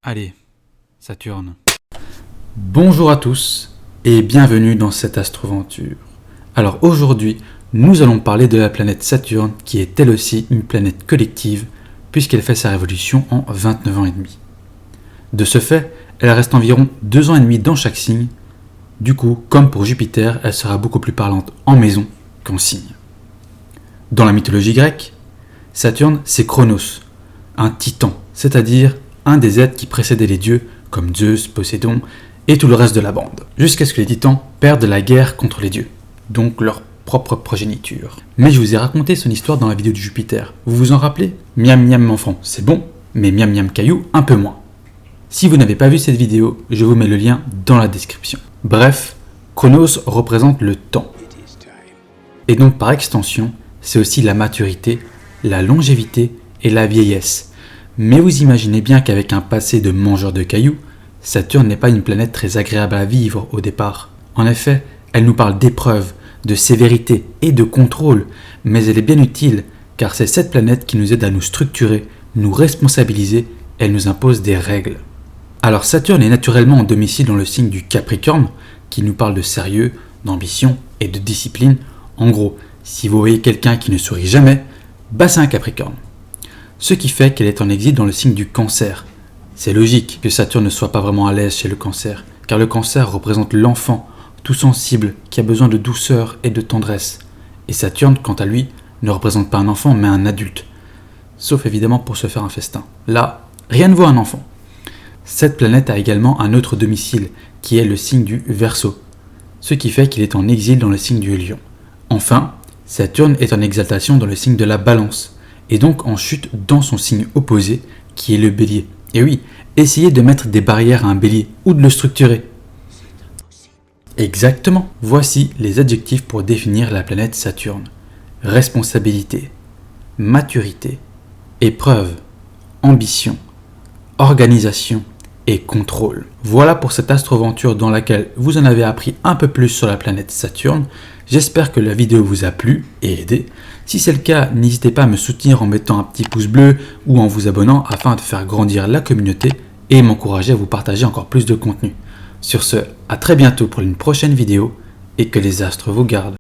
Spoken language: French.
Allez, Saturne. Bonjour à tous et bienvenue dans cette astroventure. Alors aujourd'hui, nous allons parler de la planète Saturne qui est elle aussi une planète collective puisqu'elle fait sa révolution en 29 ans et demi. De ce fait, elle reste environ 2 ans et demi dans chaque signe. Du coup, comme pour Jupiter, elle sera beaucoup plus parlante en maison qu'en signe. Dans la mythologie grecque, Saturne c'est Chronos, un titan, c'est-à-dire un des êtres qui précédaient les dieux comme Zeus, Poséidon et tout le reste de la bande, jusqu'à ce que les titans perdent la guerre contre les dieux, donc leur propre progéniture. Mais je vous ai raconté son histoire dans la vidéo de Jupiter, vous vous en rappelez? Miam miam enfant, c'est bon, mais miam miam caillou, un peu moins. Si vous n'avez pas vu cette vidéo, je vous mets le lien dans la description. Bref, Chronos représente le temps. Et donc par extension, c'est aussi la maturité, la longévité et la vieillesse. Mais vous imaginez bien qu'avec un passé de mangeur de cailloux, Saturne n'est pas une planète très agréable à vivre au départ. En effet, elle nous parle d'épreuves, de sévérité et de contrôle, mais elle est bien utile car c'est cette planète qui nous aide à nous structurer, nous responsabiliser, elle nous impose des règles. Alors Saturne est naturellement en domicile dans le signe du Capricorne, qui nous parle de sérieux, d'ambition et de discipline. En gros, si vous voyez quelqu'un qui ne sourit jamais, bah c'est un Capricorne. Ce qui fait qu'elle est en exil dans le signe du Cancer. C'est logique que Saturne ne soit pas vraiment à l'aise chez le Cancer, car le Cancer représente l'enfant, tout sensible, qui a besoin de douceur et de tendresse. Et Saturne, quant à lui, ne représente pas un enfant, mais un adulte. Sauf évidemment pour se faire un festin. Là, rien ne vaut un enfant. Cette planète a également un autre domicile, qui est le signe du Verseau, ce qui fait qu'il est en exil dans le signe du Lion. Enfin, Saturne est en exaltation dans le signe de la Balance, et donc en chute dans son signe opposé, qui est le Bélier. Et oui, essayez de mettre des barrières à un Bélier, ou de le structurer. Exactement, voici les adjectifs pour définir la planète Saturne. Responsabilité, maturité, épreuve, ambition, organisation et contrôle. Voilà pour cette astroventure dans laquelle vous en avez appris un peu plus sur la planète Saturne. J'espère que la vidéo vous a plu et aidé. Si c'est le cas, n'hésitez pas à me soutenir en mettant un petit pouce bleu ou en vous abonnant afin de faire grandir la communauté et m'encourager à vous partager encore plus de contenu. Sur ce, à très bientôt pour une prochaine vidéo et que les astres vous gardent.